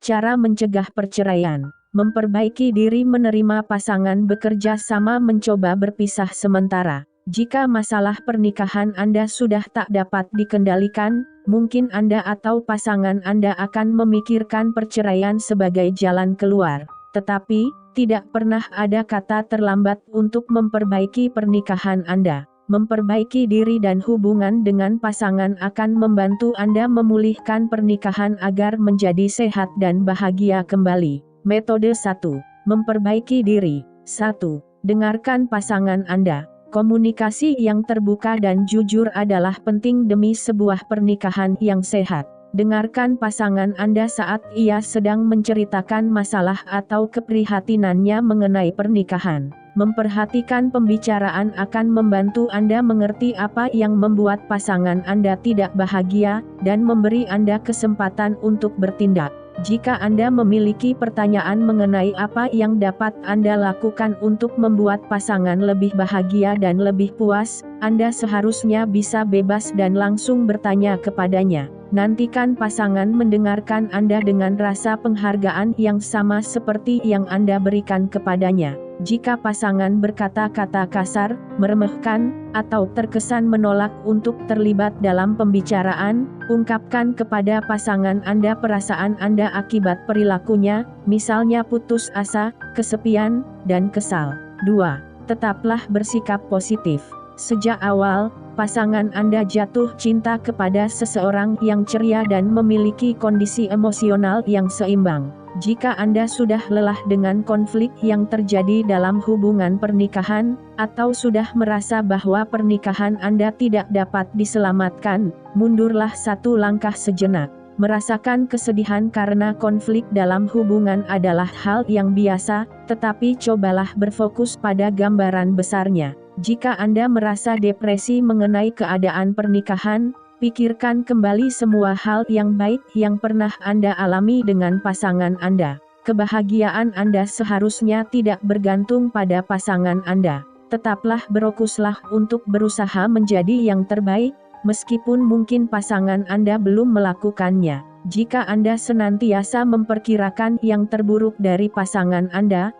Cara mencegah perceraian. Memperbaiki diri menerima pasangan bekerja sama mencoba berpisah sementara. Jika masalah pernikahan Anda sudah tak dapat dikendalikan, mungkin Anda atau pasangan Anda akan memikirkan perceraian sebagai jalan keluar. Tetapi, tidak pernah ada kata terlambat untuk memperbaiki pernikahan Anda. Memperbaiki diri dan hubungan dengan pasangan akan membantu Anda memulihkan pernikahan agar menjadi sehat dan bahagia kembali. Metode 1. Memperbaiki diri. 1. Dengarkan pasangan Anda. Komunikasi yang terbuka dan jujur adalah penting demi sebuah pernikahan yang sehat. Dengarkan pasangan Anda saat ia sedang menceritakan masalah atau keprihatinannya mengenai pernikahan. Memperhatikan pembicaraan akan membantu Anda mengerti apa yang membuat pasangan Anda tidak bahagia, dan memberi Anda kesempatan untuk bertindak. Jika Anda memiliki pertanyaan mengenai apa yang dapat Anda lakukan untuk membuat pasangan lebih bahagia dan lebih puas, Anda seharusnya bisa bebas dan langsung bertanya kepadanya. Nantikan pasangan mendengarkan Anda dengan rasa penghargaan yang sama seperti yang Anda berikan kepadanya. Jika pasangan berkata-kata kasar, meremehkan, atau terkesan menolak untuk terlibat dalam pembicaraan, ungkapkan kepada pasangan Anda perasaan Anda akibat perilakunya, misalnya putus asa, kesepian, dan kesal. 2. Tetaplah bersikap positif. Sejak awal, pasangan Anda jatuh cinta kepada seseorang yang ceria dan memiliki kondisi emosional yang seimbang. Jika Anda sudah lelah dengan konflik yang terjadi dalam hubungan pernikahan, atau sudah merasa bahwa pernikahan Anda tidak dapat diselamatkan, mundurlah satu langkah sejenak. Merasakan kesedihan karena konflik dalam hubungan adalah hal yang biasa, tetapi cobalah berfokus pada gambaran besarnya. Jika Anda merasa depresi mengenai keadaan pernikahan, pikirkan kembali semua hal yang baik yang pernah Anda alami dengan pasangan Anda. Kebahagiaan Anda seharusnya tidak bergantung pada pasangan Anda. Tetaplah berfokuslah untuk berusaha menjadi yang terbaik, meskipun mungkin pasangan Anda belum melakukannya. Jika Anda senantiasa memperkirakan yang terburuk dari pasangan Anda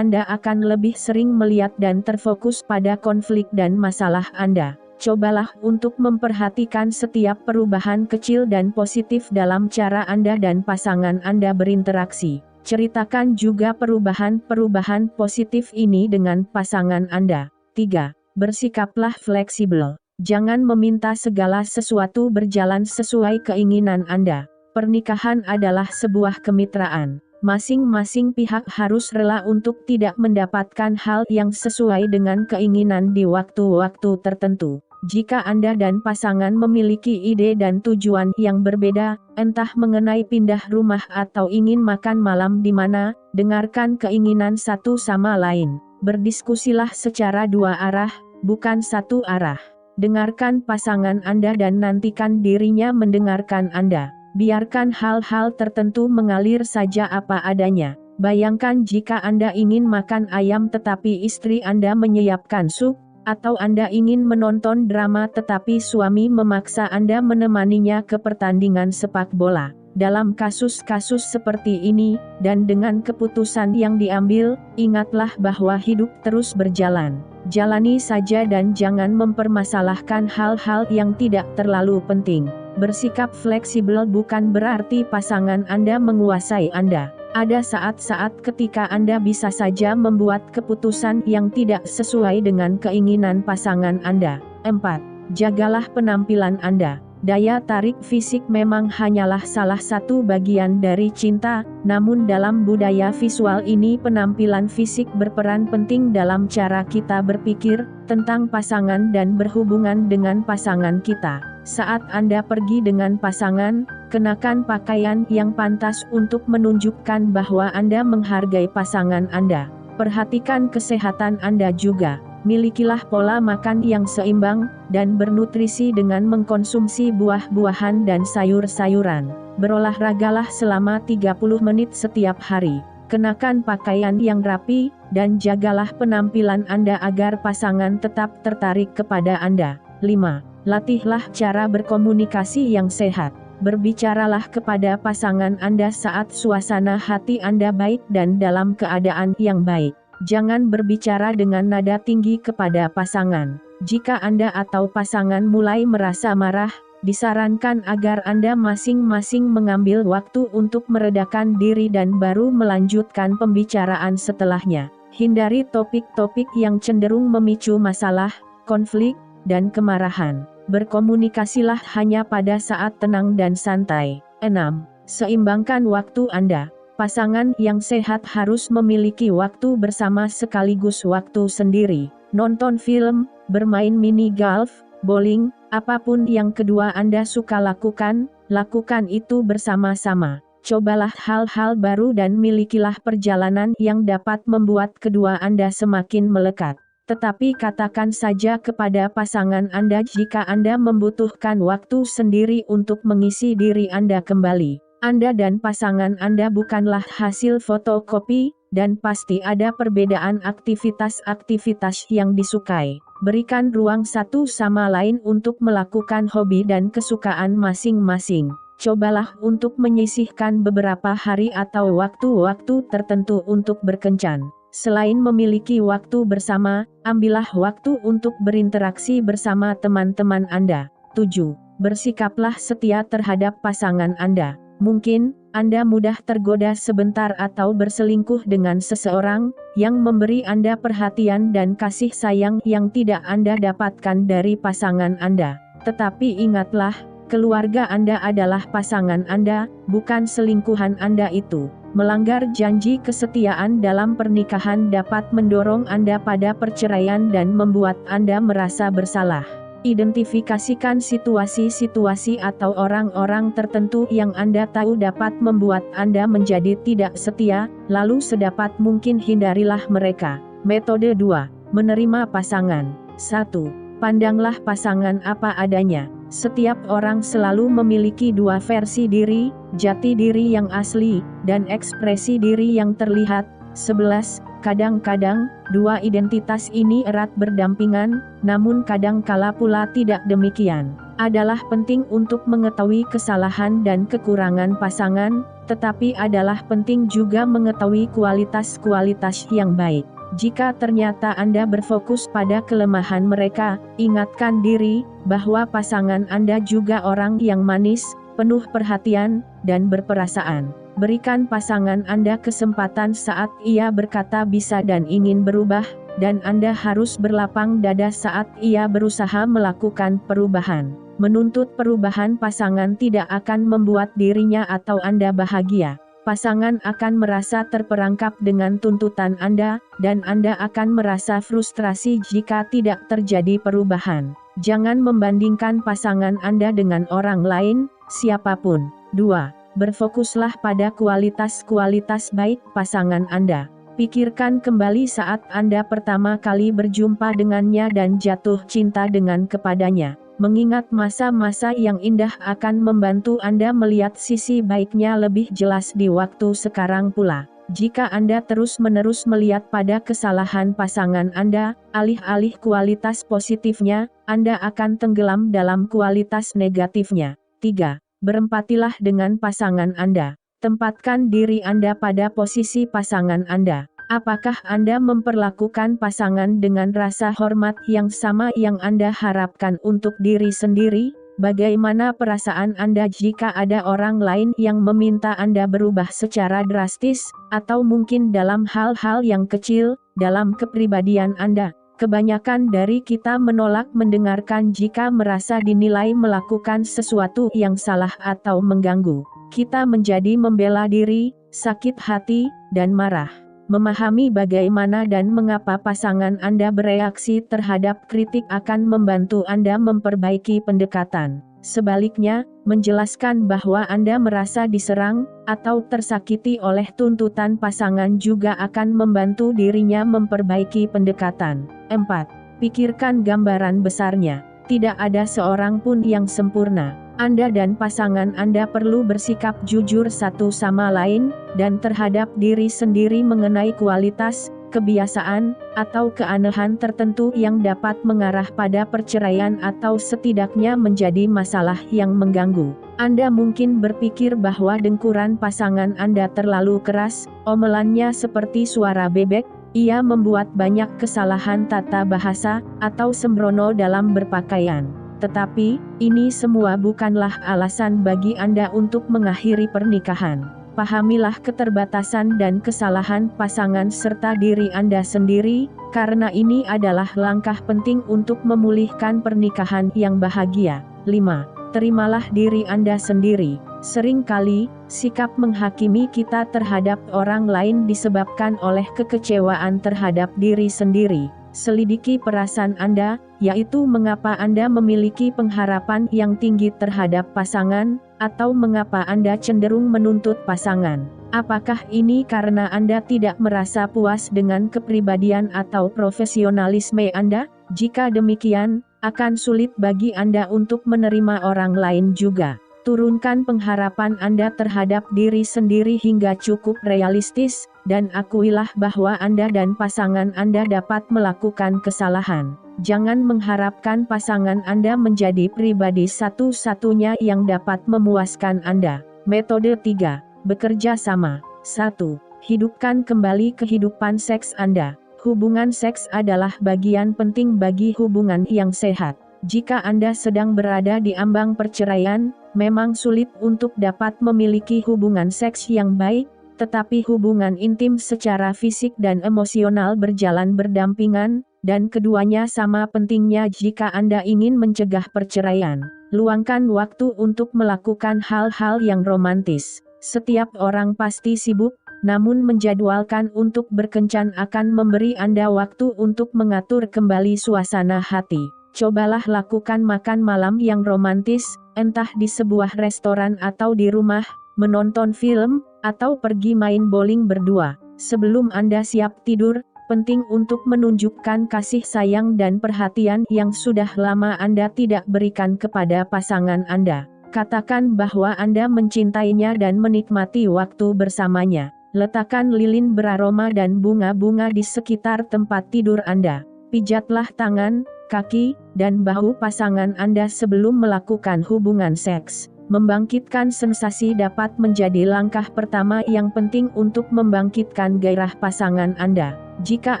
akan lebih sering melihat dan terfokus pada konflik dan masalah Anda. Cobalah untuk memperhatikan setiap perubahan kecil dan positif dalam cara Anda dan pasangan Anda berinteraksi. Ceritakan juga perubahan-perubahan positif ini dengan pasangan Anda. 3. Bersikaplah fleksibel. Jangan meminta segala sesuatu berjalan sesuai keinginan Anda. Pernikahan adalah sebuah kemitraan. Masing-masing pihak harus rela untuk tidak mendapatkan hal yang sesuai dengan keinginan di waktu-waktu tertentu. Jika Anda dan pasangan memiliki ide dan tujuan yang berbeda, entah mengenai pindah rumah atau ingin makan malam di mana, dengarkan keinginan satu sama lain. Berdiskusilah secara dua arah, bukan satu arah. Dengarkan pasangan Anda dan nantikan dirinya mendengarkan Anda. Biarkan hal-hal tertentu mengalir saja apa adanya. Bayangkan jika Anda ingin makan ayam tetapi istri Anda menyiapkan sup, atau Anda ingin menonton drama tetapi suami memaksa Anda menemaninya ke pertandingan sepak bola. Dalam kasus-kasus seperti ini, dan dengan keputusan yang diambil, ingatlah bahwa hidup terus berjalan. Jalani saja dan jangan mempermasalahkan hal-hal yang tidak terlalu penting. Bersikap fleksibel bukan berarti pasangan Anda menguasai Anda. Ada saat-saat ketika Anda bisa saja membuat keputusan yang tidak sesuai dengan keinginan pasangan Anda. 4. Jagalah penampilan Anda. Daya tarik fisik memang hanyalah salah satu bagian dari cinta, namun dalam budaya visual ini penampilan fisik berperan penting dalam cara kita berpikir tentang pasangan dan berhubungan dengan pasangan kita. Saat Anda pergi dengan pasangan, kenakan pakaian yang pantas untuk menunjukkan bahwa Anda menghargai pasangan Anda. Perhatikan kesehatan Anda juga. Milikilah pola makan yang seimbang dan bernutrisi dengan mengkonsumsi buah-buahan dan sayur-sayuran. Berolahragalah selama 30 menit setiap hari. Kenakan pakaian yang rapi, dan jagalah penampilan Anda agar pasangan tetap tertarik kepada Anda. 5. Latihlah cara berkomunikasi yang sehat. Berbicaralah kepada pasangan Anda saat suasana hati Anda baik dan dalam keadaan yang baik. Jangan berbicara dengan nada tinggi kepada pasangan. Jika Anda atau pasangan mulai merasa marah, disarankan agar Anda masing-masing mengambil waktu untuk meredakan diri dan baru melanjutkan pembicaraan setelahnya. Hindari topik-topik yang cenderung memicu masalah, konflik, dan kemarahan. Berkomunikasilah hanya pada saat tenang dan santai. 6. Seimbangkan waktu Anda. Pasangan yang sehat harus memiliki waktu bersama sekaligus waktu sendiri. Nonton film, bermain mini golf, bowling, apapun yang kedua Anda suka lakukan, lakukan itu bersama-sama. Cobalah hal-hal baru dan milikilah perjalanan yang dapat membuat kedua Anda semakin melekat. Tetapi katakan saja kepada pasangan Anda jika Anda membutuhkan waktu sendiri untuk mengisi diri Anda kembali. Anda dan pasangan Anda bukanlah hasil fotokopi, dan pasti ada perbedaan aktivitas-aktivitas yang disukai. Berikan ruang satu sama lain untuk melakukan hobi dan kesukaan masing-masing. Cobalah untuk menyisihkan beberapa hari atau waktu-waktu tertentu untuk berkencan. Selain memiliki waktu bersama, ambillah waktu untuk berinteraksi bersama teman-teman Anda. 7. Bersikaplah setia terhadap pasangan Anda. Mungkin, Anda mudah tergoda sebentar atau berselingkuh dengan seseorang, yang memberi Anda perhatian dan kasih sayang yang tidak Anda dapatkan dari pasangan Anda. Tetapi ingatlah, keluarga Anda adalah pasangan Anda, bukan selingkuhan Anda itu. Melanggar janji kesetiaan dalam pernikahan dapat mendorong Anda pada perceraian dan membuat Anda merasa bersalah. Identifikasikan situasi-situasi atau orang-orang tertentu yang Anda tahu dapat membuat Anda menjadi tidak setia, lalu sedapat mungkin hindarilah mereka. Metode 2. Menerima pasangan. 1. Pandanglah pasangan apa adanya. Setiap orang selalu memiliki dua versi diri, jati diri yang asli, dan ekspresi diri yang terlihat. 11. Kadang-kadang, dua identitas ini erat berdampingan, namun kadang-kala pula tidak demikian. Adalah penting untuk mengetahui kesalahan dan kekurangan pasangan, tetapi adalah penting juga mengetahui kualitas-kualitas yang baik. Jika ternyata Anda berfokus pada kelemahan mereka, ingatkan diri bahwa pasangan Anda juga orang yang manis, penuh perhatian, dan berperasaan. Berikan pasangan Anda kesempatan saat ia berkata bisa dan ingin berubah, dan Anda harus berlapang dada saat ia berusaha melakukan perubahan. Menuntut perubahan pasangan tidak akan membuat dirinya atau Anda bahagia. Pasangan akan merasa terperangkap dengan tuntutan Anda, dan Anda akan merasa frustrasi jika tidak terjadi perubahan. Jangan membandingkan pasangan Anda dengan orang lain, siapapun. 2. Berfokuslah pada kualitas-kualitas baik pasangan Anda. Pikirkan kembali saat Anda pertama kali berjumpa dengannya dan jatuh cinta kepadanya. Mengingat masa-masa yang indah akan membantu Anda melihat sisi baiknya lebih jelas di waktu sekarang pula. Jika Anda terus-menerus melihat pada kesalahan pasangan Anda, alih-alih kualitas positifnya, Anda akan tenggelam dalam kualitas negatifnya. 3. Berempatilah dengan pasangan Anda. Tempatkan diri Anda pada posisi pasangan Anda. Apakah Anda memperlakukan pasangan dengan rasa hormat yang sama yang Anda harapkan untuk diri sendiri? Bagaimana perasaan Anda jika ada orang lain yang meminta Anda berubah secara drastis, atau mungkin dalam hal-hal yang kecil, dalam kepribadian Anda? Kebanyakan dari kita menolak mendengarkan jika merasa dinilai melakukan sesuatu yang salah atau mengganggu. Kita menjadi membela diri, sakit hati, dan marah. Memahami bagaimana dan mengapa pasangan Anda bereaksi terhadap kritik akan membantu Anda memperbaiki pendekatan. Sebaliknya, menjelaskan bahwa Anda merasa diserang atau tersakiti oleh tuntutan pasangan juga akan membantu dirinya memperbaiki pendekatan. 4. Pikirkan gambaran besarnya. Tidak ada seorang pun yang sempurna. Anda dan pasangan Anda perlu bersikap jujur satu sama lain, dan terhadap diri sendiri mengenai kualitas, kebiasaan, atau keanehan tertentu yang dapat mengarah pada perceraian atau setidaknya menjadi masalah yang mengganggu. Anda mungkin berpikir bahwa dengkuran pasangan Anda terlalu keras, omelannya seperti suara bebek, ia membuat banyak kesalahan tata bahasa, atau sembrono dalam berpakaian. Tetapi, ini semua bukanlah alasan bagi Anda untuk mengakhiri pernikahan. Pahamilah keterbatasan dan kesalahan pasangan serta diri Anda sendiri, karena ini adalah langkah penting untuk memulihkan pernikahan yang bahagia. 5. Terimalah diri Anda sendiri. Seringkali, sikap menghakimi kita terhadap orang lain disebabkan oleh kekecewaan terhadap diri sendiri. Selidiki perasaan Anda, yaitu mengapa Anda memiliki pengharapan yang tinggi terhadap pasangan, atau mengapa Anda cenderung menuntut pasangan. Apakah ini karena Anda tidak merasa puas dengan kepribadian atau profesionalisme Anda? Jika demikian, akan sulit bagi Anda untuk menerima orang lain juga. Turunkan pengharapan Anda terhadap diri sendiri hingga cukup realistis, dan akuilah bahwa Anda dan pasangan Anda dapat melakukan kesalahan. Jangan mengharapkan pasangan Anda menjadi pribadi satu-satunya yang dapat memuaskan Anda. Metode 3. Bekerja sama. 1. Hidupkan kembali kehidupan seks Anda. Hubungan seks adalah bagian penting bagi hubungan yang sehat. Jika Anda sedang berada di ambang perceraian, memang sulit untuk dapat memiliki hubungan seks yang baik, tetapi hubungan intim secara fisik dan emosional berjalan berdampingan, dan keduanya sama pentingnya jika Anda ingin mencegah perceraian. Luangkan waktu untuk melakukan hal-hal yang romantis. Setiap orang pasti sibuk, namun menjadwalkan untuk berkencan akan memberi Anda waktu untuk mengatur kembali suasana hati. Cobalah lakukan makan malam yang romantis, entah di sebuah restoran atau di rumah, menonton film, atau pergi main bowling berdua. Sebelum Anda siap tidur, penting untuk menunjukkan kasih sayang dan perhatian yang sudah lama Anda tidak berikan kepada pasangan Anda. Katakan bahwa Anda mencintainya dan menikmati waktu bersamanya. Letakkan lilin beraroma dan bunga-bunga di sekitar tempat tidur Anda. Pijatlah tangan, kaki, dan bahu pasangan Anda sebelum melakukan hubungan seks. Membangkitkan sensasi dapat menjadi langkah pertama yang penting untuk membangkitkan gairah pasangan Anda. Jika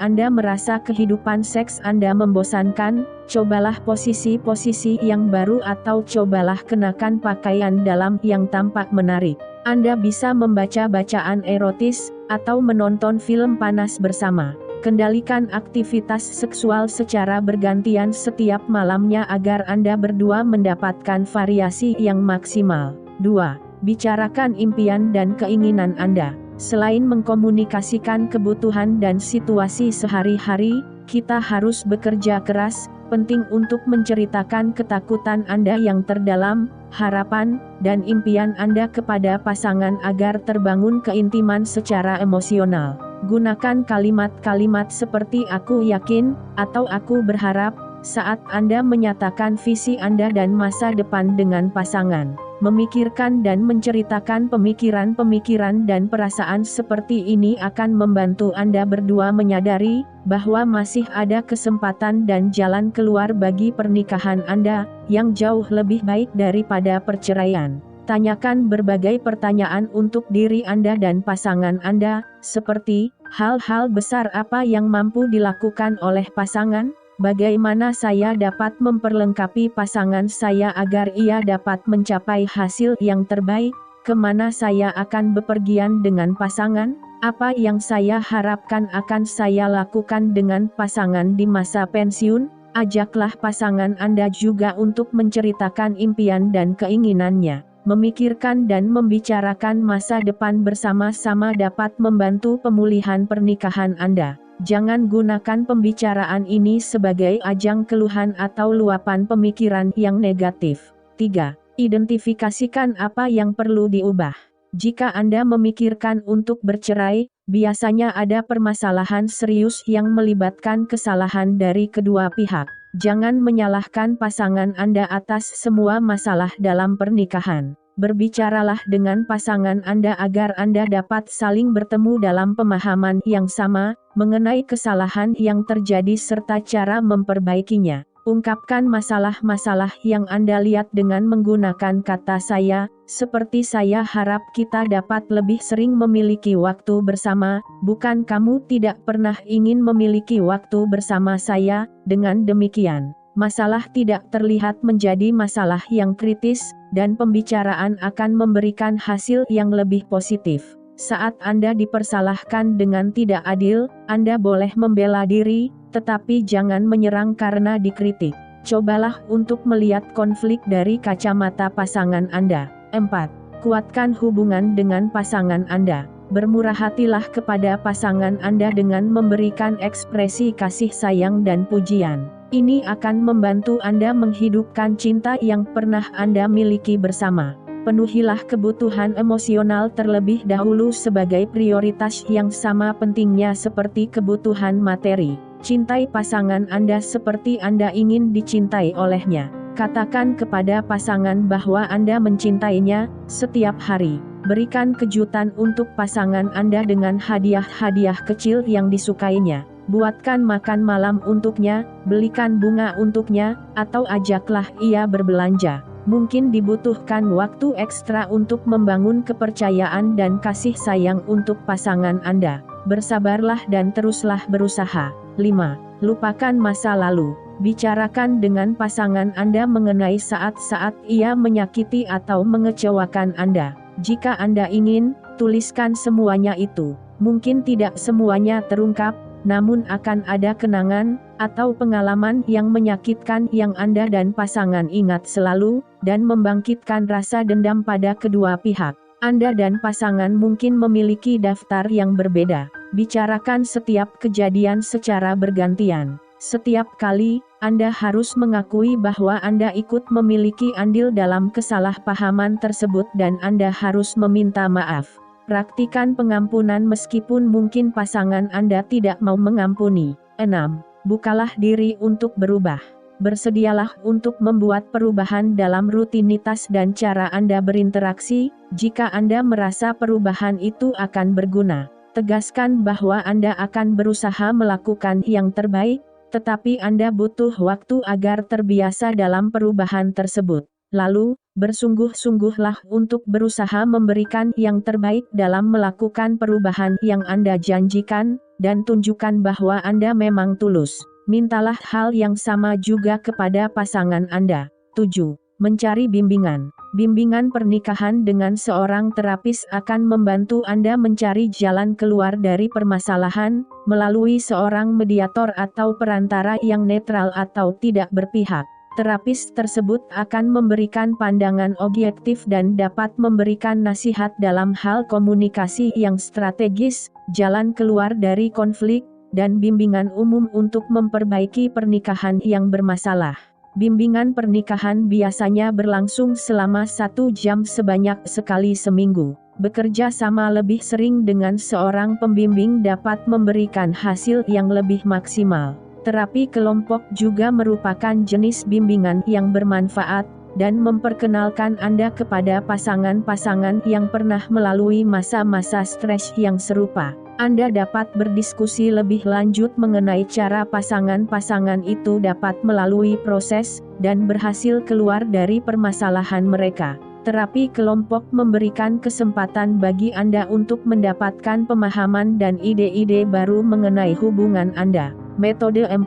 Anda merasa kehidupan seks Anda membosankan, cobalah posisi-posisi yang baru atau cobalah kenakan pakaian dalam yang tampak menarik. Anda bisa membaca bacaan erotis, atau menonton film panas bersama. Kendalikan aktivitas seksual secara bergantian setiap malamnya agar Anda berdua mendapatkan variasi yang maksimal. 2. Bicarakan impian dan keinginan Anda. Selain mengkomunikasikan kebutuhan dan situasi sehari-hari, kita harus bekerja keras. Penting untuk menceritakan ketakutan Anda yang terdalam, harapan, dan impian Anda kepada pasangan agar terbangun keintiman secara emosional. Gunakan kalimat-kalimat seperti "aku yakin" atau "aku berharap" saat Anda menyatakan visi Anda dan masa depan dengan pasangan. Memikirkan dan menceritakan pemikiran-pemikiran dan perasaan seperti ini akan membantu Anda berdua menyadari bahwa masih ada kesempatan dan jalan keluar bagi pernikahan Anda yang jauh lebih baik daripada perceraian. Tanyakan berbagai pertanyaan untuk diri Anda dan pasangan Anda, seperti, hal-hal besar apa yang mampu dilakukan oleh pasangan? Bagaimana saya dapat memperlengkapi pasangan saya agar ia dapat mencapai hasil yang terbaik? Kemana saya akan bepergian dengan pasangan? Apa yang saya harapkan akan saya lakukan dengan pasangan di masa pensiun? Ajaklah pasangan Anda juga untuk menceritakan impian dan keinginannya. Memikirkan dan membicarakan masa depan bersama-sama dapat membantu pemulihan pernikahan Anda. Jangan gunakan pembicaraan ini sebagai ajang keluhan atau luapan pemikiran yang negatif. 3. Identifikasikan apa yang perlu diubah. Jika Anda memikirkan untuk bercerai, biasanya ada permasalahan serius yang melibatkan kesalahan dari kedua pihak. Jangan menyalahkan pasangan Anda atas semua masalah dalam pernikahan. Berbicaralah dengan pasangan Anda agar Anda dapat saling bertemu dalam pemahaman yang sama, mengenai kesalahan yang terjadi serta cara memperbaikinya. Ungkapkan masalah-masalah yang Anda lihat dengan menggunakan kata saya, seperti saya harap kita dapat lebih sering memiliki waktu bersama, bukan kamu tidak pernah ingin memiliki waktu bersama saya. Dengan demikian, masalah tidak terlihat menjadi masalah yang kritis, dan pembicaraan akan memberikan hasil yang lebih positif. Saat Anda dipersalahkan dengan tidak adil, Anda boleh membela diri, tetapi jangan menyerang karena dikritik. Cobalah untuk melihat konflik dari kacamata pasangan Anda. 4. Kuatkan hubungan dengan pasangan Anda. Bermurah hatilah kepada pasangan Anda dengan memberikan ekspresi kasih sayang dan pujian. Ini akan membantu Anda menghidupkan cinta yang pernah Anda miliki bersama. Penuhilah kebutuhan emosional terlebih dahulu sebagai prioritas yang sama pentingnya seperti kebutuhan materi. Cintai pasangan Anda seperti Anda ingin dicintai olehnya. Katakan kepada pasangan bahwa Anda mencintainya setiap hari. Berikan kejutan untuk pasangan Anda dengan hadiah-hadiah kecil yang disukainya. Buatkan makan malam untuknya, belikan bunga untuknya, atau ajaklah ia berbelanja. Mungkin dibutuhkan waktu ekstra untuk membangun kepercayaan dan kasih sayang untuk pasangan Anda. Bersabarlah dan teruslah berusaha. 5. Lupakan masa lalu. Bicarakan dengan pasangan Anda mengenai saat-saat ia menyakiti atau mengecewakan Anda. Jika Anda ingin, tuliskan semuanya itu. Mungkin tidak semuanya terungkap, namun akan ada kenangan atau pengalaman yang menyakitkan yang Anda dan pasangan ingat selalu, dan membangkitkan rasa dendam pada kedua pihak. Anda dan pasangan mungkin memiliki daftar yang berbeda. Bicarakan setiap kejadian secara bergantian. Setiap kali, Anda harus mengakui bahwa Anda ikut memiliki andil dalam kesalahpahaman tersebut dan Anda harus meminta maaf. Praktikan pengampunan meskipun mungkin pasangan Anda tidak mau mengampuni. 6. Bukalah diri untuk berubah. Bersedialah untuk membuat perubahan dalam rutinitas dan cara Anda berinteraksi, jika Anda merasa perubahan itu akan berguna. Tegaskan bahwa Anda akan berusaha melakukan yang terbaik, tetapi Anda butuh waktu agar terbiasa dalam perubahan tersebut. Lalu, bersungguh-sungguhlah untuk berusaha memberikan yang terbaik dalam melakukan perubahan yang Anda janjikan, dan tunjukkan bahwa Anda memang tulus. Mintalah hal yang sama juga kepada pasangan Anda. 7. Mencari bimbingan. Bimbingan pernikahan dengan seorang terapis akan membantu Anda mencari jalan keluar dari permasalahan, melalui seorang mediator atau perantara yang netral atau tidak berpihak. Terapis tersebut akan memberikan pandangan objektif dan dapat memberikan nasihat dalam hal komunikasi yang strategis, jalan keluar dari konflik, dan bimbingan umum untuk memperbaiki pernikahan yang bermasalah. Bimbingan pernikahan biasanya berlangsung selama 1 jam sebanyak sekali seminggu. Bekerja sama lebih sering dengan seorang pembimbing dapat memberikan hasil yang lebih maksimal. Terapi kelompok juga merupakan jenis bimbingan yang bermanfaat, dan memperkenalkan Anda kepada pasangan-pasangan yang pernah melalui masa-masa stres yang serupa. Anda dapat berdiskusi lebih lanjut mengenai cara pasangan-pasangan itu dapat melalui proses, dan berhasil keluar dari permasalahan mereka. Terapi kelompok memberikan kesempatan bagi Anda untuk mendapatkan pemahaman dan ide-ide baru mengenai hubungan Anda. Metode 4.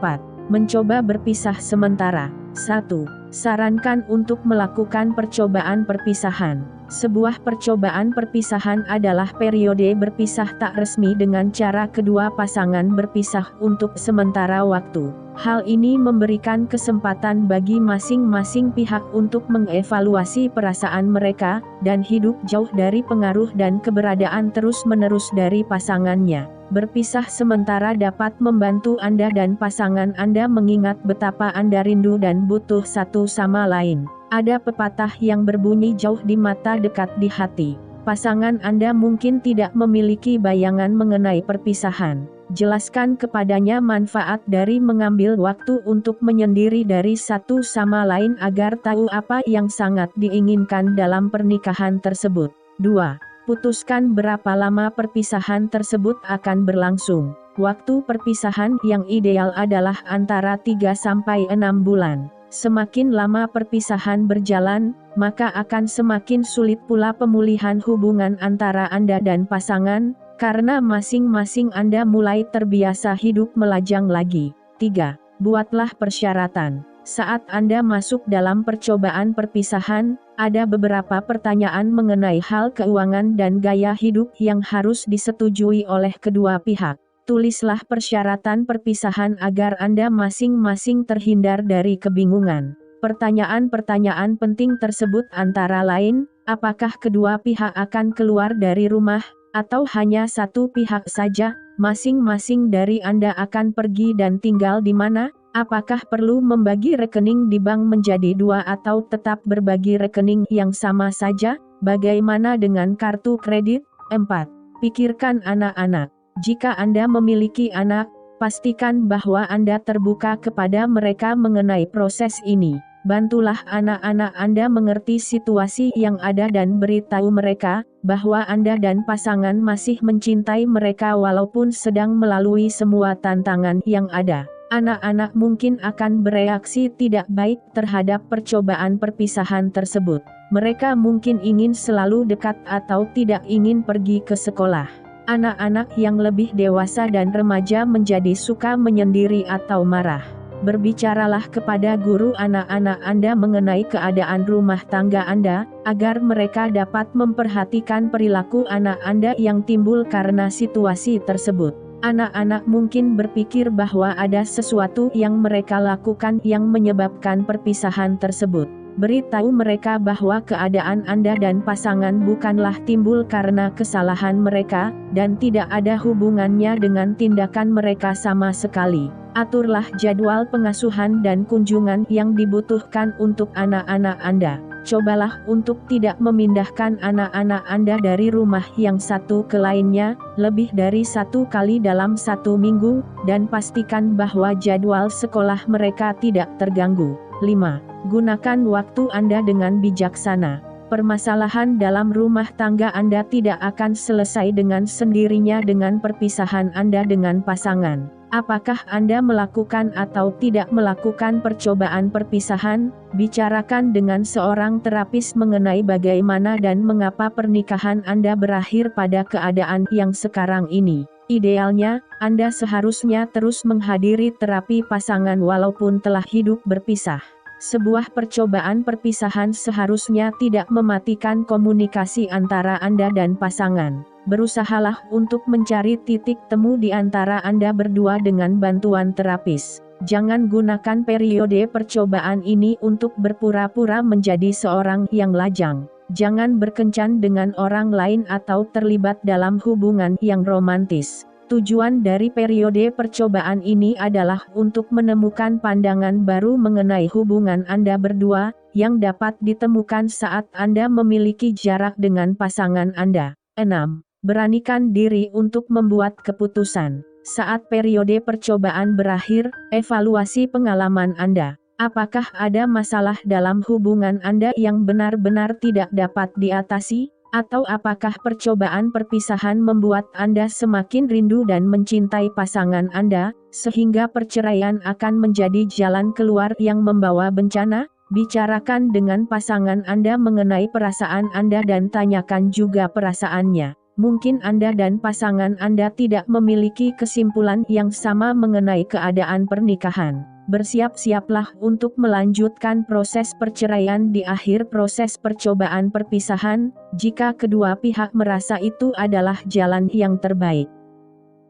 Mencoba berpisah sementara. 1. Sarankan untuk melakukan percobaan perpisahan. Sebuah percobaan perpisahan adalah periode berpisah tak resmi dengan cara kedua pasangan berpisah untuk sementara waktu. Hal ini memberikan kesempatan bagi masing-masing pihak untuk mengevaluasi perasaan mereka, dan hidup jauh dari pengaruh dan keberadaan terus-menerus dari pasangannya. Berpisah sementara dapat membantu Anda dan pasangan Anda mengingat betapa Anda rindu dan butuh satu sama lain. Ada pepatah yang berbunyi jauh di mata dekat di hati. Pasangan Anda mungkin tidak memiliki bayangan mengenai perpisahan. Jelaskan kepadanya manfaat dari mengambil waktu untuk menyendiri dari satu sama lain agar tahu apa yang sangat diinginkan dalam pernikahan tersebut. 2. Putuskan berapa lama perpisahan tersebut akan berlangsung. Waktu perpisahan yang ideal adalah antara 3-6 bulan. Semakin lama perpisahan berjalan, maka akan semakin sulit pula pemulihan hubungan antara Anda dan pasangan, karena masing-masing Anda mulai terbiasa hidup melajang lagi. 3. Buatlah persyaratan. Saat Anda masuk dalam percobaan perpisahan, ada beberapa pertanyaan mengenai hal keuangan dan gaya hidup yang harus disetujui oleh kedua pihak. Tulislah persyaratan perpisahan agar Anda masing-masing terhindar dari kebingungan. Pertanyaan-pertanyaan penting tersebut antara lain, apakah kedua pihak akan keluar dari rumah, atau hanya satu pihak saja? Masing-masing dari Anda akan pergi dan tinggal di mana? Apakah perlu membagi rekening di bank menjadi 2 atau tetap berbagi rekening yang sama saja? Bagaimana dengan kartu kredit? 4. Pikirkan anak-anak. Jika Anda memiliki anak, pastikan bahwa Anda terbuka kepada mereka mengenai proses ini. Bantulah anak-anak Anda mengerti situasi yang ada dan beritahu mereka bahwa Anda dan pasangan masih mencintai mereka walaupun sedang melalui semua tantangan yang ada. Anak-anak mungkin akan bereaksi tidak baik terhadap percobaan perpisahan tersebut. Mereka mungkin ingin selalu dekat atau tidak ingin pergi ke sekolah. Anak-anak yang lebih dewasa dan remaja menjadi suka menyendiri atau marah. Berbicaralah kepada guru anak-anak Anda mengenai keadaan rumah tangga Anda, agar mereka dapat memperhatikan perilaku anak Anda yang timbul karena situasi tersebut. Anak-anak mungkin berpikir bahwa ada sesuatu yang mereka lakukan yang menyebabkan perpisahan tersebut. Beritahu mereka bahwa keadaan Anda dan pasangan bukanlah timbul karena kesalahan mereka, dan tidak ada hubungannya dengan tindakan mereka sama sekali. Aturlah jadwal pengasuhan dan kunjungan yang dibutuhkan untuk anak-anak Anda. Cobalah untuk tidak memindahkan anak-anak Anda dari rumah yang satu ke lainnya, lebih dari 1 kali dalam 1 minggu, dan pastikan bahwa jadwal sekolah mereka tidak terganggu. 5. Gunakan waktu Anda dengan bijaksana. Permasalahan dalam rumah tangga Anda tidak akan selesai dengan sendirinya dengan perpisahan Anda dengan pasangan. Apakah Anda melakukan atau tidak melakukan percobaan perpisahan? Bicarakan dengan seorang terapis mengenai bagaimana dan mengapa pernikahan Anda berakhir pada keadaan yang sekarang ini. Idealnya, Anda seharusnya terus menghadiri terapi pasangan walaupun telah hidup berpisah. Sebuah percobaan perpisahan seharusnya tidak mematikan komunikasi antara Anda dan pasangan. Berusahalah untuk mencari titik temu di antara Anda berdua dengan bantuan terapis. Jangan gunakan periode percobaan ini untuk berpura-pura menjadi seorang yang lajang. Jangan berkencan dengan orang lain atau terlibat dalam hubungan yang romantis. Tujuan dari periode percobaan ini adalah untuk menemukan pandangan baru mengenai hubungan Anda berdua, yang dapat ditemukan saat Anda memiliki jarak dengan pasangan Anda. 6. Beranikan diri untuk membuat keputusan. Saat periode percobaan berakhir, evaluasi pengalaman Anda. Apakah ada masalah dalam hubungan Anda yang benar-benar tidak dapat diatasi? Atau apakah percobaan perpisahan membuat Anda semakin rindu dan mencintai pasangan Anda, sehingga perceraian akan menjadi jalan keluar yang membawa bencana? Bicarakan dengan pasangan Anda mengenai perasaan Anda dan tanyakan juga perasaannya. Mungkin Anda dan pasangan Anda tidak memiliki kesimpulan yang sama mengenai keadaan pernikahan. Bersiap-siaplah untuk melanjutkan proses perceraian di akhir proses percobaan perpisahan, jika kedua pihak merasa itu adalah jalan yang terbaik.